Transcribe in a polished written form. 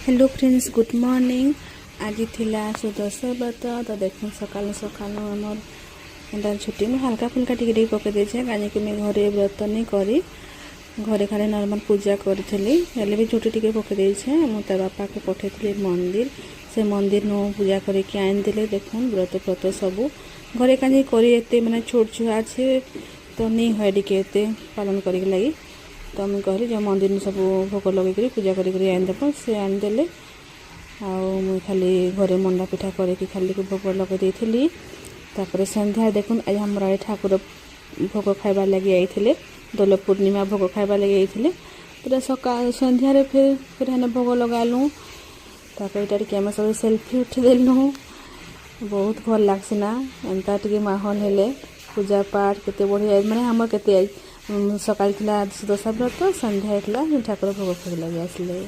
Hello friends, good morning. आज थिला सुदर्शन व्रत तो देखो सकाल सकाल आमर एंटा छुट्टी में हल्का फुल्का टिके पकई देछे कहीं मैं घरे व्रत नहीं करी घरे खाली नॉर्मल पूजा करी भी छुट्टी टिके पकई देछे। मुझे बापा के पठे मंदिर से मंदिर नु पूजा करके आनी देखो व्रत व्रत सबू घरे कहीं करी एते माने छोट छुआ अच्छे तो नहीं है टिके एते पालन करी लगी तो मुझे कहली जो मंदिर सब भोग लगे पूजा करी आनीदेव सी आनीदे मुझे खाली घरे मंडा पिठा करके खाली भोग लगे देती। संध्या देखुन आज हमारे ठाकुर भोग खाइबार लगे आई दोल पूर्णिमा भोग खाइबार लगे आई पूरा सकाल संध्यारे फिर हेने भोग लगालु आम सब सेल्फी उठेदेलु बहुत भल लगना एंता टे माहौल हेले पूजा पाठ केते बढ़िया माने हमर केते सकाल सुदर्शन व्रत संध्या ठाकुर भोग लगे आसले।